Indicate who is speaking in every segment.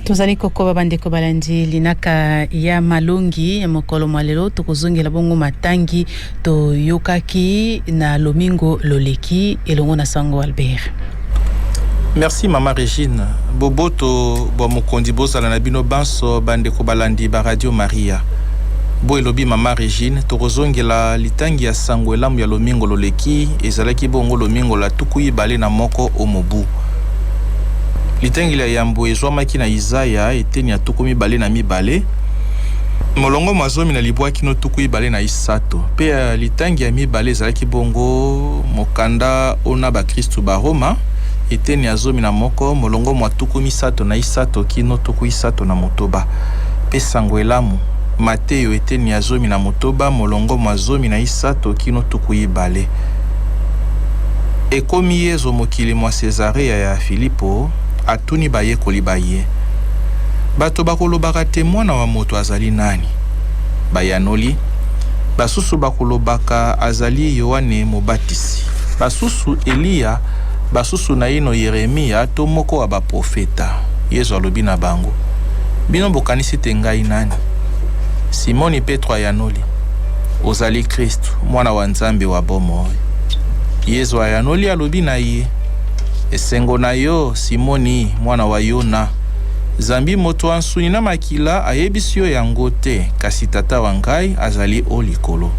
Speaker 1: Tozali kokoba bandeko balandi linaka ya malongi ya mokolo mwalelo tokozongela bongo matangi to yokaki na lomingo loleki elongo na Sango Albert.
Speaker 2: Merci Mama Régine. Boboto bo mokondi bozala na bino banso bandeko balandi ba Radio Maria. Bo elobi Mama Régine tokozongela litangi ya sango elamu ya lomingo loleki ezalaki bongo lomingo la tukuyi bale na moko omobu. Litangi la yambo ezwamaki na Isaya eteni ya tukumi bale na mibale. Molongo mazomi na libwaki no tukuyi bale na isato. Pe litangi ya mibale ezalaki bongo mokanda ona ba Kristu ba Roma eteni ya zomi na moko molongo mwa tukumi sato na isato kino tukuyi sato na motoba. Pe sango elamu Mateo eteni ya zomi na motoba molongo mwa zomi na isato kino tukuyi bale. Ekomi yezo mokili mwa Cesarea ya Filipo atuni baye kolibaye. Bato bakolobaka te mwana wa moto azali nani? Bayanoli. Basusu bakolobaka azali Yohane Mobatisi. Basusu Elia. Basusu na ino Yeremia to moko wa baprofeta. Yezo alobi na bango. Bino bokanisi te ngai nani? Simoni Petro ayanoli. Ozali Kristu, mwana wa Nzambe wa bomoi. Yezo ayanoli alobi na ye. Esengo na yo Simoni mwana wa Yona. Zambi moto ansuni na makila ayebisi yo yango te, kasi tata wa ngai azali olikolo.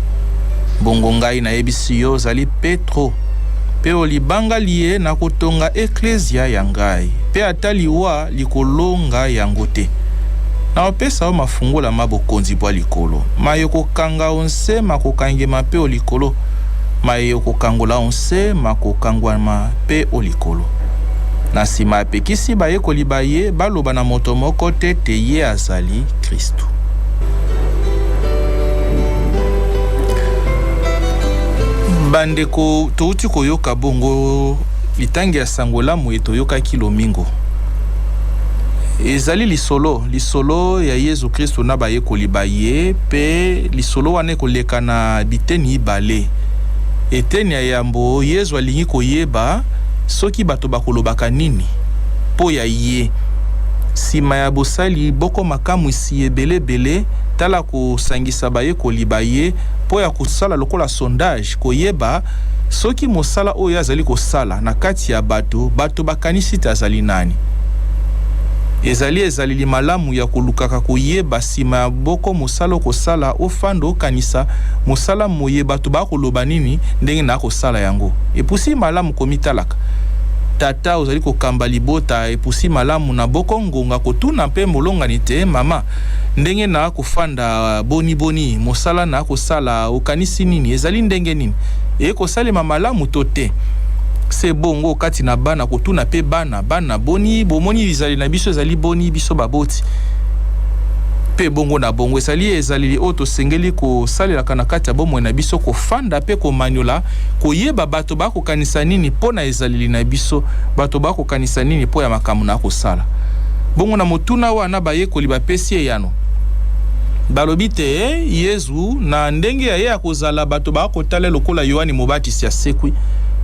Speaker 2: Bongo ngai na yebisi yo zali Petro. Pe olibanga liye na kotonga eklesia ya ngai. Pe ataliwa likolonga yango te. Na opesa o mafungola mabokonzi bwa likolo. Mayoko kanga onse makokangema pe olikolo. Mayoko kangola onse makokangwama pe olikolo. Na sima pekisi baye kolibaye baloba na moto moko te ye azali Kristu. Bandeko touti koyoka bongo litangi ya sangola mweto yoka kilomingo. Ezali lisolo ya Yesu Kristu na baye kolibaye pe lisolo wane koleka na biteni ibale. Eteni ya yambo Yesu alingi koyeba soki bato bakolobaka nini po ya ye. Sima ya bosali boko makamu isi ebele tala kosangisa baye kolibaye po ya kosala lokola sondage koyeba soki mosala oyo azali kosala na kati ya bato bakanisi te azali nani. Ezali limalamu ya kolukaka koyeba sima ya boko mosala kosala ofando kanisa mosala moye bato bakoloba nini ndenge na kosala yango. Epusi malamu komitalaka. Tata ozali kokamba libota epusi malamu na boko ngonga kotuna mpe molongani te mama ndenge na kofanda boni mosala na kosala okanisi nini ezali ndenge nini ekosalema malamu to te. Se bongo kati na bana kotuna pe bana boni bomoni bizali na biso ezali boni biso baboti pe bongo na bongo ezali oto sengeli ko salela kana kati ya bomwe na biso ko fanda pe ko manyola ko yeba bato bako kanisa nini pona ezali na biso bato bako kanisa nini po ya makamu na ko sala bongo na motuna wana baye ko libapesi yano balobi te Yesu na ndenge ya ye akozala bato bako tala lokola Yohane Mobatisi ya sekwi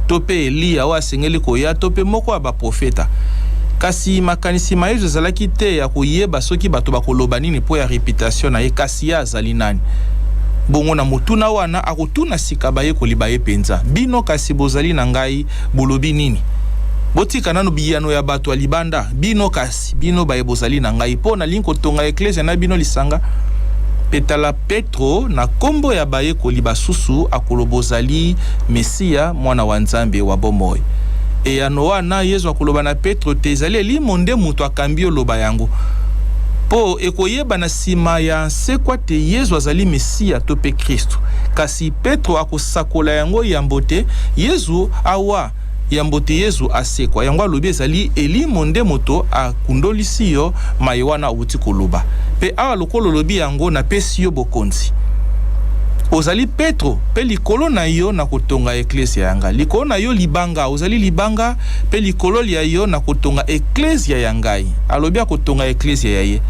Speaker 2: tope Elia wa sengeli ko ya tope moko wa baprofeta. Kasi makanisi maezo zalaki te ya koyeba soki bato bakoloba nini po ya reputation na ye kasi ya azali nani. Bongo na motuna wana akotuna sika baye kolibaye penza. Bino kasi bozali na ngai bolobi nini? Botika nano biyano ya bato alibanda. Bino kasi bino baye bozali na ngai po na linko tonga eklesia na bino lisanga. Petala Petro na kombo ya baye koliba susu akolobozali Mesia mwana wa Nzambe wa bomoi. E ya noa na Yesu akoloba na Petro te ezali limonde mutu akambio loba yango. Po ekoyeba na sima ya sekwa te Yesu azali Mesia to pe Kristu. Kasi Petro akosakola yango yambote Yesu awa yambote Yesu asekwa. Yango alobi ezali limonde mutu akundolisi yo mayewana uti koloba. Pe awa lokolo lobi yango na pesi yo bokonzi. Ozali Petro pe likolo na yo na kotonga eklesia yanga. Likolo na yo libanga, ozali libanga pe likolo ya yo na kotonga eklesia yangai. Alobi kotonga eklesia ya ye.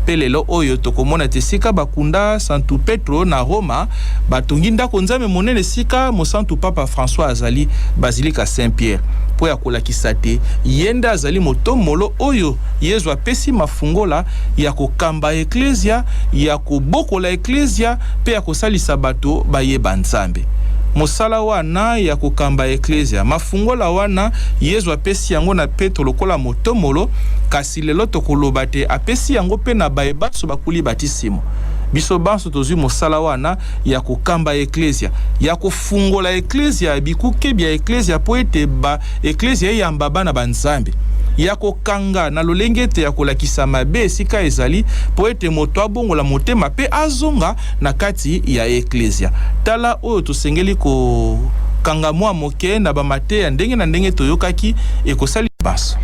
Speaker 2: pelelo oyo tokomona te sika bakunda Santu Petro na Roma batongi ndako nzambe monene sika mosantu Papa François azali Basilika Saint-Pierre po ya kolakisa te yenda azali motomolo oyo Yesu apesi mafungola ya kokamba eklesia ya kobokola eklesia pe ya kosalisa bato bayeba nzambe. Mosala wana ya kokamba eklesia mafungola wana Yesu apesi yango na Petro lokola motomolo, kasi lelo tokoloba te apesi yango pe na bayebaso bakuli batisimo. Biso banso tozwi mosala wana ya kokamba eklesia, ya kofungola eklesia bikuke bya eklesia po ete ba eklesia eyamba bana banzambe, ya kokanga na lolenge te ya kolakisa mabe esika ezali po ete moto abongola motema pe azonga na kati ya eklesia. Tala oyo tosengeli ko kanga mwa moke na bamate ya ndenge na ndenge toyokaki ekosali baso.